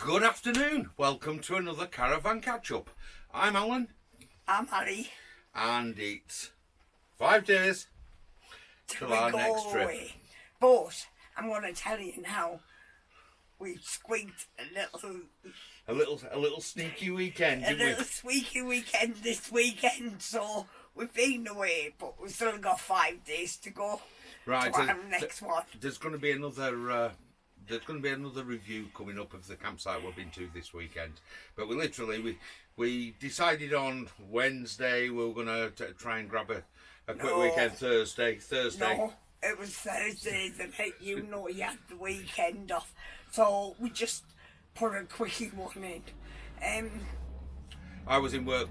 Good afternoon. Welcome to another Caravan Catchup. I'm Alan. I'm Harry. And it's 5 days till our next trip. Away. But I'm going to tell you now, we squeaked A little sneaky weekend, a didn't little squeaky weekend this weekend. So we've been away, but we've still got 5 days to go. Right. To our next one. There's going to be another. There's going to be another review coming up of the campsite we've been to this weekend. But we decided on Wednesday we were going to try and grab a quick weekend Thursday. No, it was Thursday that you know you had the weekend off. So we just put a quickie one in. I was in work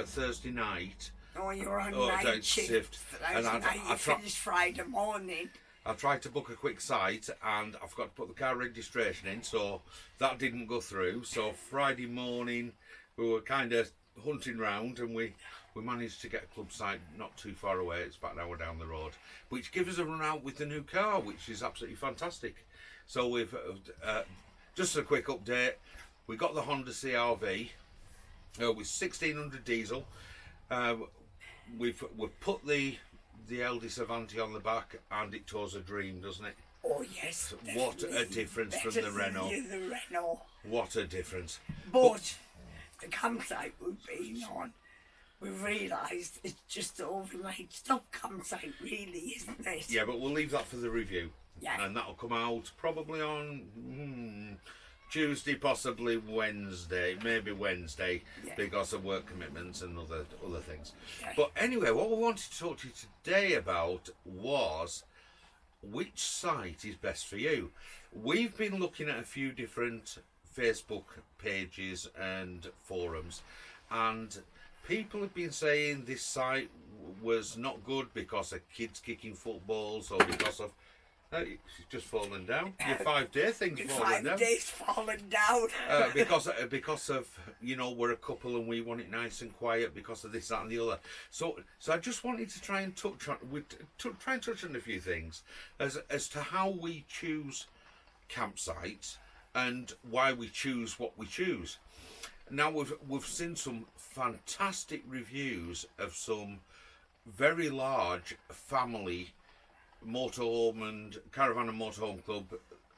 Thursday night. Oh, you were on night shift. And I finished Friday morning. I tried to book a quick site and I forgot to put the car registration in, so that didn't go through. So Friday morning we were kind of hunting round and we managed to get a club site not too far away. It's about an hour down the road, which gives us a run out with the new car, which is absolutely fantastic. So we've just a quick update. We got the Honda CR-V with 1600 diesel. We've put the eldest Avanti on the back, and it tours a dream, doesn't it? Oh yes. What a difference from the Renault. The Renault. What a difference. But the campsite we've been on, we've realised it's just an overnight stop campsite, really, isn't it? Yeah, but we'll leave that for the review. Yeah. And that'll come out probably on Tuesday, possibly Wednesday, maybe Wednesday, because of work commitments and other things. Yeah. But anyway, what we wanted to talk to you today about was which site is best for you. We've been looking at a few different Facebook pages and forums, and people have been saying this site was not good because of kids kicking footballs or because of she's just fallen down. Your 5 day thing's fallen down. 5 days fallen down. because of we're a couple and we want it nice and quiet because of this, that, and the other. So I just wanted to try and touch on a few things as to how we choose campsites and why we choose what we choose. Now we've seen some fantastic reviews of some very large family motorhome and caravan and motorhome club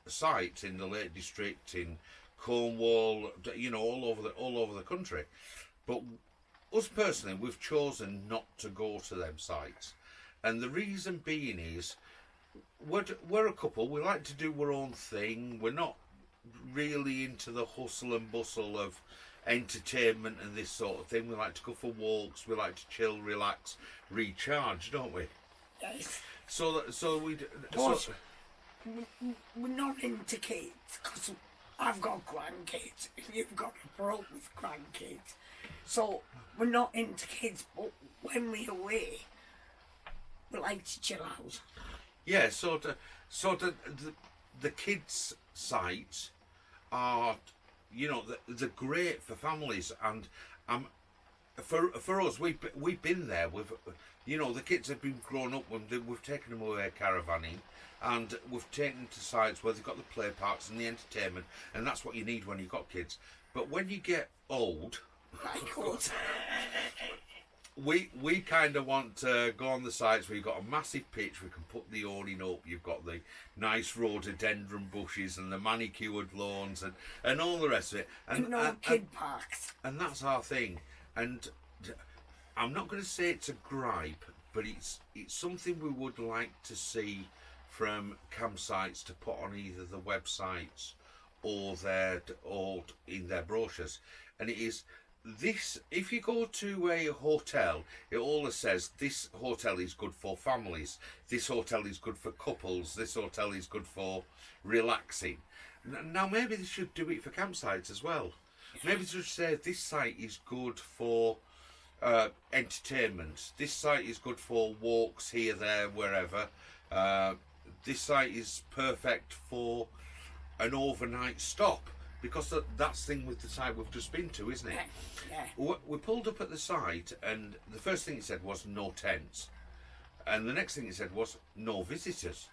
sites in the Lake District, in Cornwall, all over the country. But us personally, we've chosen not to go to them sites, and the reason being is we're a couple. We like to do our own thing. We're not really into the hustle and bustle of entertainment and this sort of thing. We like to go for walks. We like to chill, relax, recharge, don't we? Yes. We're not into kids because I've got grandkids and you've got a bro with grandkids. So we're not into kids, but when we're away, we like to chill out. Yeah, the kids' sites are, they're great for families, and for us, we've been there. The kids have been grown up when we've taken them away caravanning, and we've taken them to sites where they've got the play parks and the entertainment, and that's what you need when you've got kids. But when you get old, we kind of want to go on the sites where you've got a massive pitch, we can put the awning up, you've got the nice rhododendron bushes and the manicured lawns and all the rest of it. And kid parks. And that's our thing. And I'm not going to say it's a gripe, but it's something we would like to see from campsites to put on either the websites or in their brochures. And it is this: if you go to a hotel, it always says this hotel is good for families, this hotel is good for couples, this hotel is good for relaxing. Now maybe they should do it for campsites as well. Maybe they should say this site is good for entertainment, this site is good for walks here, there, wherever, this site is perfect for an overnight stop, because that's the thing with the site we've just been to, isn't it? Yeah. We pulled up at the site and the first thing it said was no tents, and the next thing it said was no visitors.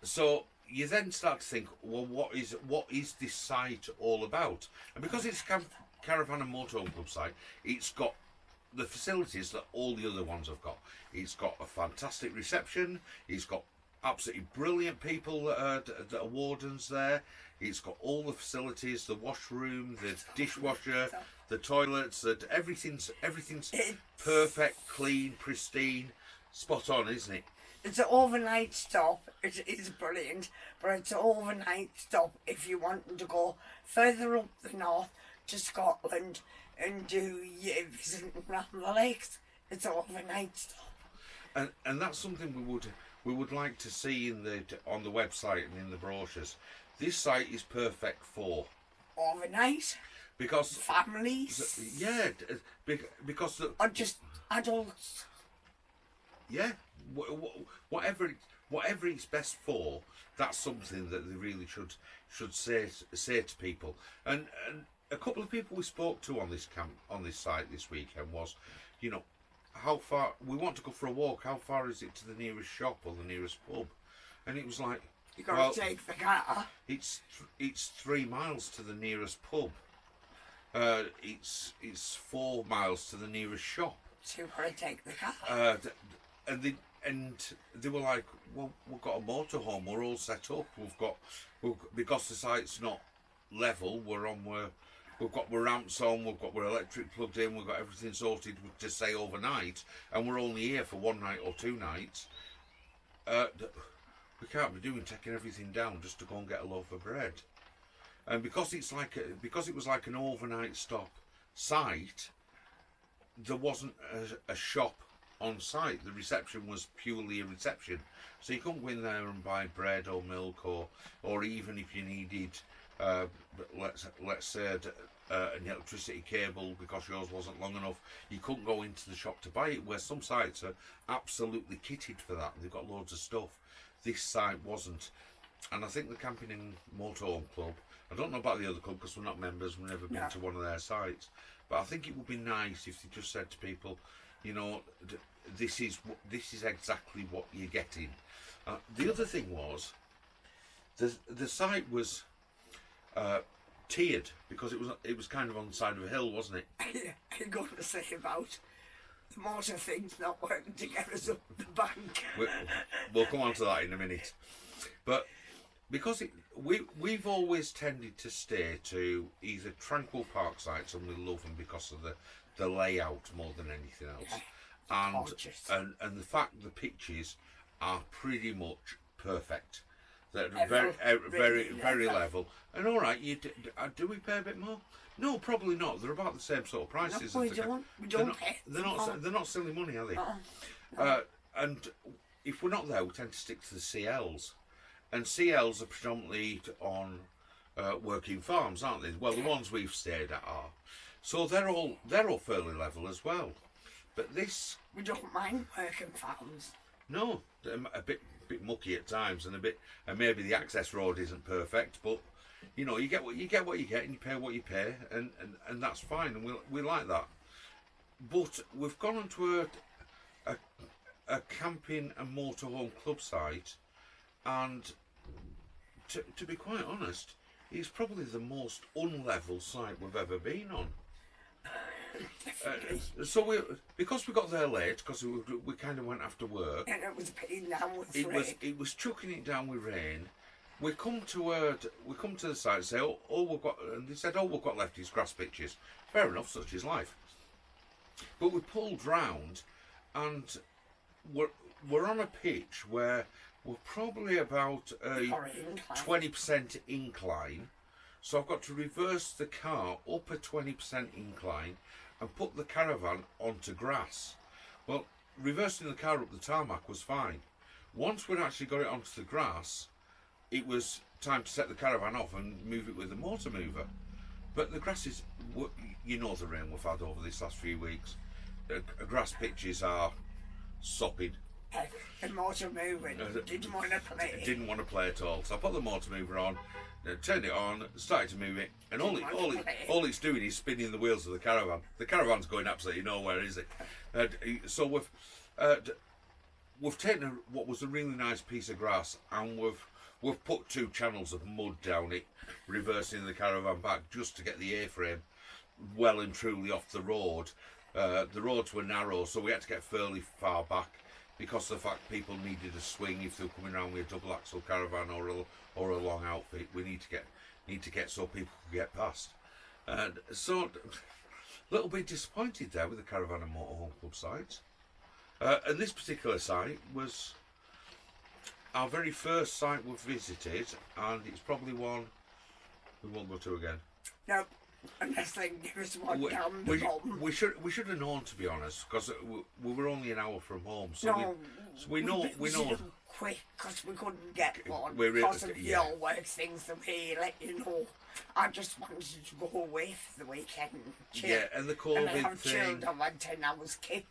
So you then start to think, well, what is this site all about? And because it's Caravan and Motorhome Club site, it's got the facilities that all the other ones have got. It's got a fantastic reception. It's got absolutely brilliant people that are wardens there. It's got all the facilities, the washroom, the dishwasher, the toilets, that everything's perfect, clean, pristine, spot on, isn't it? It's an overnight stop. It is brilliant, but it's an overnight stop if you want to go further up the north to Scotland and do your visiting around the lakes. It's an overnight stop. And that's something we would like to see on the website and in the brochures. This site is perfect for Overnight, because families, yeah, because or just adults. yeah, whatever it's best for, that's something that they really should say to people. And a couple of people we spoke to on this site this weekend was, you know, how far we want to go for a walk. How far is it to the nearest shop or the nearest pub? And it was like, You got to take the car. it's 3 miles to the nearest pub. It's 4 miles to the nearest shop. So you've got to take the car. And they were like, well, we've got a motorhome, we're all set up. Because the site's not level, we've got our ramps on, we've got our electric plugged in, we've got everything sorted to stay overnight, and we're only here for 1 night or 2 nights. We can't be taking everything down just to go and get a loaf of bread. And because it was like an overnight stop site, there wasn't a shop on site. The reception was purely a reception, so you couldn't go in there and buy bread or milk, or even if you needed let's say an electricity cable because yours wasn't long enough, you couldn't go into the shop to buy it, where some sites are absolutely kitted for that. They've got loads of stuff. This site wasn't. And I think the Camping and Motorhome Club, I don't know about the other club because we're not members, we've never been to one of their sites, but I think it would be nice if they just said to people, you know, this is exactly what you're getting. The other thing was, the site was tiered because it was kind of on the side of a hill, wasn't it? I'm going to say about the motor things not working to get us up the bank. We'll come on to that in a minute. But because we've always tended to stay to either tranquil park sites, and we love them because of the layout more than anything else, and the fact the pitches are pretty much perfect. They're very level. And all right, do we pay a bit more? No, probably not. They're about the same sort of prices. No, we don't pay. They're not silly money, are they? No. And if we're not there, we tend to stick to the CLs. And CLs are predominantly on working farms, aren't they? Well, the ones we've stayed at are. So they're all fairly level as well. But this, we don't mind working farms. no, they're a bit mucky at times, and maybe the access road isn't perfect, but you know, you get what you get, and you pay what you pay, and that's fine, and we like that. But we've gone onto a camping and motorhome club site, and to be quite honest, it's probably the most unlevel site we've ever been on. So because we got there late, because we kind of went after work, And it was paying down with rain. it was chucking it down with rain. We come to the site and say, all we've got, and they said, all we've got left is grass pitches. Fair enough, such is life. But we pulled round, and we're on a pitch where we're probably about a 20% incline. So I've got to reverse the car up a 20% incline and put the caravan onto grass. Well, reversing the car up the tarmac was fine. Once we'd actually got it onto the grass, it was time to set the caravan off and move it with the motor mover. But the grass is, you know, the rain we've had over this last few weeks. The grass pitches are sopping. The motor moving. Didn't want to play. Didn't want to play at all. So I put the motor mover on, turned it on, started to move it, and all it's doing is spinning the wheels of the caravan. The caravan's going absolutely nowhere, is it? So we've taken what was a really nice piece of grass, and we've put 2 channels of mud down it, reversing the caravan back just to get the A-frame well and truly off the road. The roads were narrow, so we had to get fairly far back because of the fact people needed a swing if they were coming around with a double axle caravan or a long outfit. We need to get so people could get past. And so, a little bit disappointed there with the Caravan and Motorhome Club site. And this particular site was our very first site we've visited, and it's probably one we won't go to again. No, unless they give us one down the bottom. We should have known, to be honest, because we were only an hour from home, so No, we know. Quick, because we couldn't get one We're re- because of yeah. your work things the way let you know. I just wanted to go away for the weekend and chill. Yeah, and the and I COVID have thing. chilled on my 10 hours kit.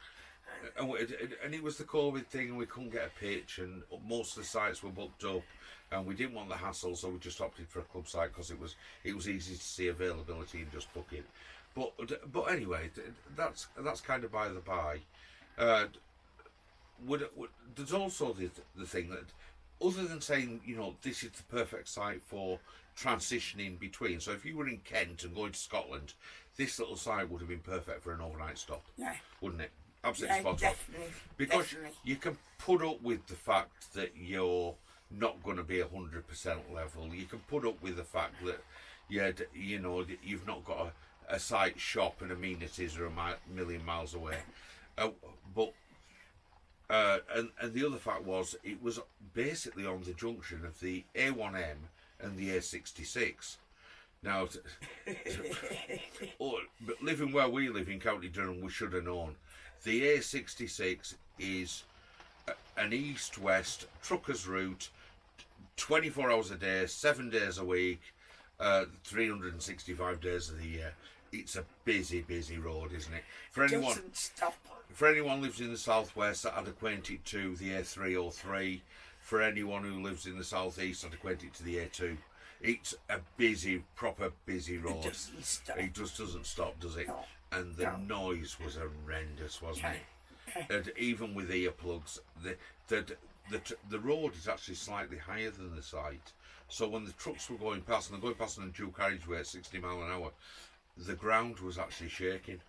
And it was the COVID thing, and we couldn't get a pitch, and most of the sites were booked up, and we didn't want the hassle, so we just opted for a club site because it was easy to see availability and just book it. But anyway, that's kind of by the by. There's also the thing that, other than saying, you know, this is the perfect site for transitioning between. So if you were in Kent and going to Scotland, this little site would have been perfect for an overnight stop, Yeah, wouldn't it? Absolutely spot on. definitely. Because definitely. you can put up with the fact that you're not going to be 100% level. You can put up with the fact that, you know, that you've not got a site, shop and amenities are a million miles away. And the other fact was, it was basically on the junction of the A1M and the A66. Now, but living where we live in County Durham, we should have known. The A66 is an east-west trucker's route, 24 hours a day, 7 days a week, 365 days of the year. It's a busy, busy road, isn't it? Doesn't stop. For anyone who lives in the southwest, I'd acquaint it to the A303. For anyone who lives in the southeast, I'd acquaint it to the A2. It's a busy, proper busy road. It doesn't stop. It just doesn't stop, does it? No. And the noise was horrendous, wasn't Yeah. it? And even with earplugs, the road is actually slightly higher than the site. So when the trucks were going past, and they're going past on a dual carriageway at 60 mile an hour, the ground was actually shaking,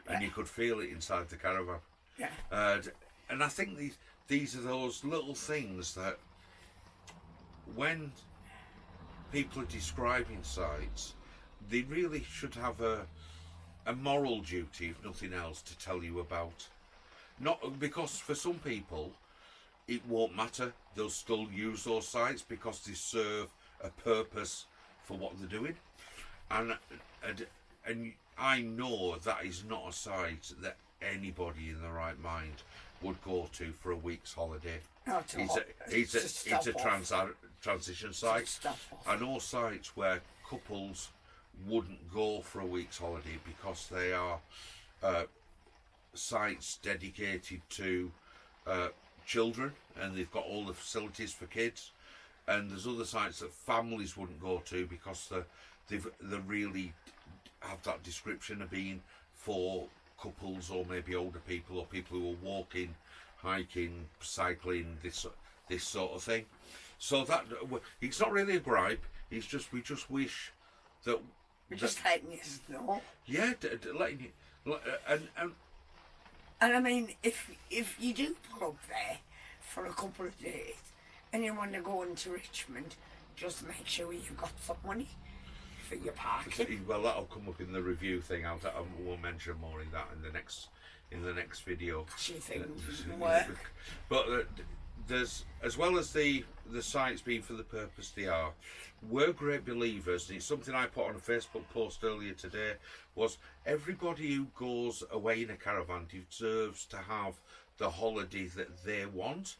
and you could feel it inside the caravan. Yeah. And I think these are those little things that, when people are describing sites, they really should have a moral duty, if nothing else, to tell you about. Not because for some people it won't matter, they'll still use those sites because they serve a purpose for what they're doing, and I know that is not a site that anybody in the right mind would go to for a week's holiday. Not at all. It's a transition site. I know sites where couples wouldn't go for a week's holiday because they are sites dedicated to children, and they've got all the facilities for kids. And there's other sites that families wouldn't go to because they really have that description of being for couples or maybe older people or people who are walking, hiking, cycling, this sort of thing. So that it's not really a gripe. It's just we just wish that We're just letting you know. yeah, letting you And I mean, if you do pull up there for a couple of days and you want to go into Richmond, just make sure you've got some money for your parking. well, that'll come up in the review thing. We'll mention more in that in the next video. She thinks work. But there's, as well as the sites being for the purpose they are, we're great believers, and it's something I put on a Facebook post earlier today, was everybody who goes away in a caravan deserves to have the holiday that they want,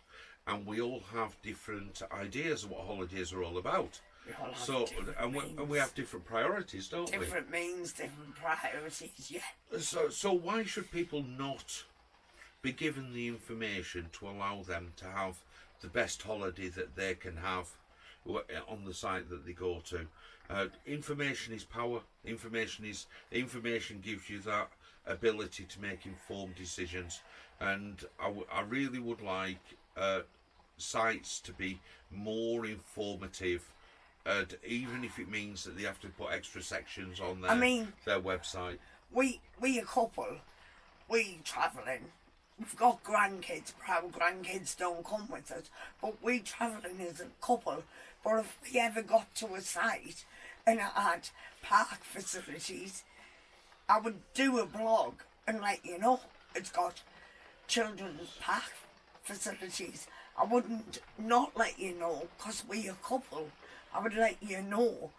and we all have different ideas of what holidays are all about. So, and we have different priorities, don't we? Different means, different priorities, yeah. So why should people not be given the information to allow them to have the best holiday that they can have on the site that they go to? Information is power. Information gives you that ability to make informed decisions, and I really would like sites to be more informative, and even if it means that they have to put extra sections on their website. We a couple, we travelling. We've got grandkids, but our grandkids don't come with us. But we travelling as a couple. But if we ever got to a site and it had park facilities, I would do a blog and let you know it's got children's park facilities. I wouldn't not let you know because we a couple. I would let you know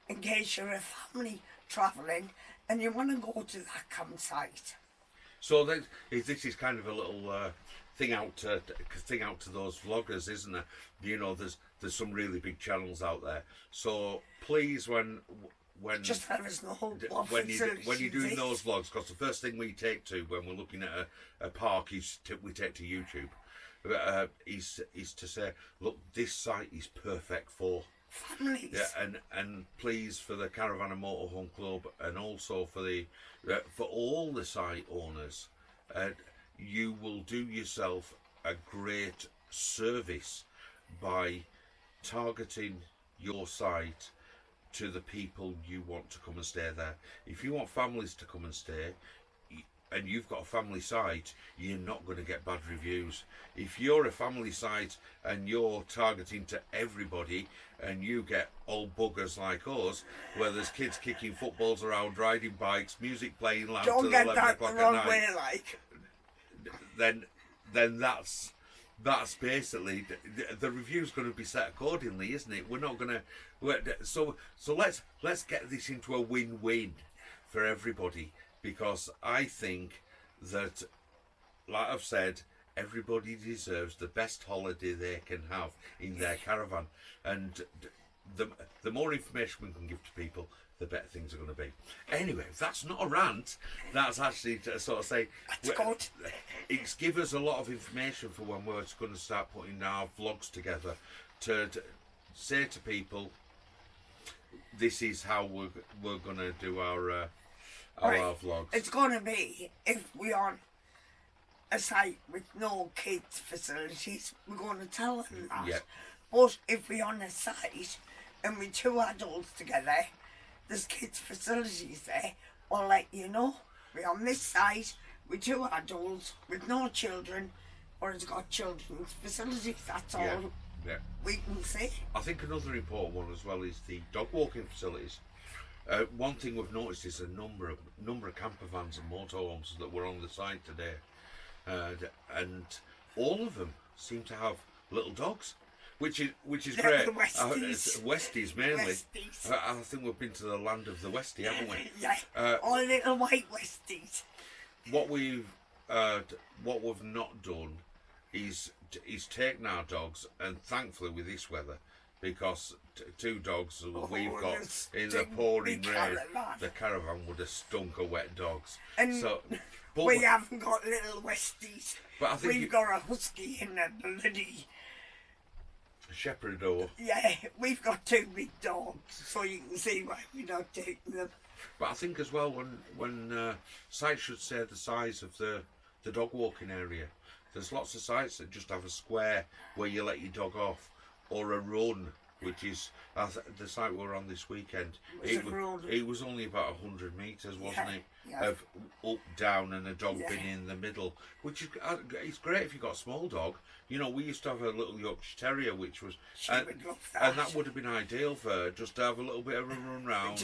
in case you're a family travelling and you want to go to that campsite. So this is kind of a little thing out to those vloggers, isn't there? You know, there's some really big channels out there. So please, when just let us know when you're doing those vlogs, because the first thing we take to when we're looking at a park we take to YouTube. Is to say, look, this site is perfect for families. Yeah, and please, for the Caravan and Motorhome Club, and also for the for all the site owners, you will do yourself a great service by targeting your site to the people you want to come and stay there. If you want families to come and stay, and you've got a family site, you're not going to get bad reviews. If you're a family site and you're targeting to everybody, and you get old buggers like us, where there's kids kicking footballs around, riding bikes, music playing loud till 11 o'clock at night, way, like. then that's basically the review's going to be set accordingly, isn't it? We're not going to. So let's get this into a win-win for everybody. Because I think that, like I've said, everybody deserves the best holiday they can have in their caravan. And the more information we can give to people, the better things are going to be. Anyway, that's not a rant. That's actually to sort of say, it's give us a lot of information for when we're going to start putting our vlogs together to say to people, this is how we're going to do our vlogs. It's gonna be, if we're on a site with no kids facilities, we're gonna tell them that. Yeah. But if we're on a site and we're two adults together, there's kids facilities there, we'll let you know. We're on this site with two adults with no children, or it's got children's facilities. That's all we can say. I think another important one as well is the dog walking facilities. One thing we've noticed is a number of camper vans and motorhomes that were on the site today, and all of them seem to have little dogs, which is great. Westies mainly. Westies. I think we've been to the land of the Westie, haven't we? Yeah. All little white Westies. What we've not done is taken our dogs, and thankfully with this weather, because two dogs we've got in the pouring rain, the caravan would have stunk of wet dogs. And we haven't got little Westies. But I think we've got a husky and a bloody Shepherdor. Yeah, we've got two big dogs, so you can see why we're not taking them. But I think as well, when sites should say the size of the dog walking area. There's lots of sites that just have a square where you let your dog off, or a run, which is the site we were on this weekend. It was only about 100 metres, wasn't it? Yeah. Of up, down, and a dog being in the middle, which is it's great if you've got a small dog. You know, we used to have a little Yorkshire Terrier, which was, and that would have been ideal for her, just to have a little bit of a run round,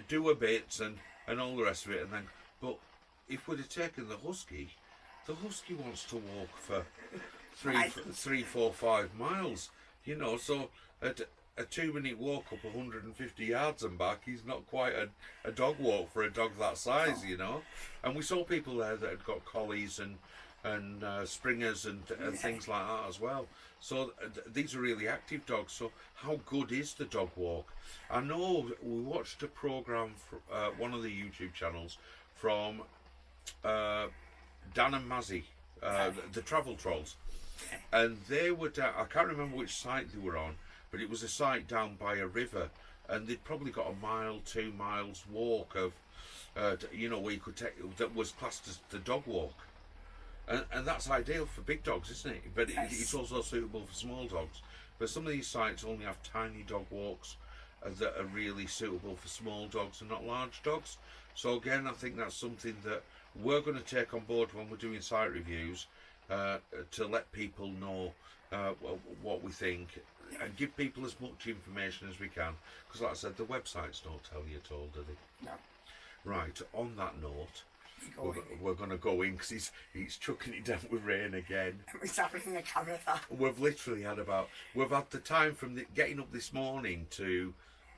do a bit, and all the rest of it, and then. But if we'd have taken the husky wants to walk for 3, 4, 5 miles. You know, so a 2-minute walk up 150 yards and back is not quite a dog walk for a dog that size, you know. And we saw people there that had got collies and springers and things like that as well. So these are really active dogs. So how good is the dog walk? I know we watched a programme for one of the YouTube channels from Dan and Mazzy, the Travel Trolls. And they were down, I can't remember which site they were on, but it was a site down by a river, and they'd probably got a mile, 2 miles walk of, you know, where you could take, that was classed as the dog walk. and that's ideal for big dogs, isn't it? But Yes. it's also suitable for small dogs. But some of these sites only have tiny dog walks that are really suitable for small dogs and not large dogs. So again, I think that's something that we're going to take on board when we're doing site reviews, to let people know what we think and give people as much information as we can. Because like I said, the websites don't tell you at all, do they? No. Right, on that note, Go in. we're going to go in because it's chucking it down with rain again. We're sat in the caravan. We've literally had the time from getting up this morning to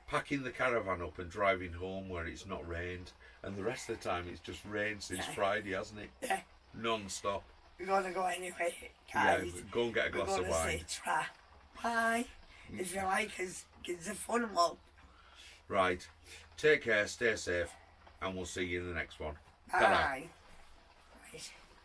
packing the caravan up and driving home where it's not rained, and the rest of the time it's just rained since Friday, hasn't it? Yeah. Non-stop. We're going to go anyway, guys. Yeah, go and get a glass We're of going to wine. say ta. Bye. If you like us, give us a fun one. Right, take care, stay safe, and we'll see you in the next one. Bye. Ta-ra. Right.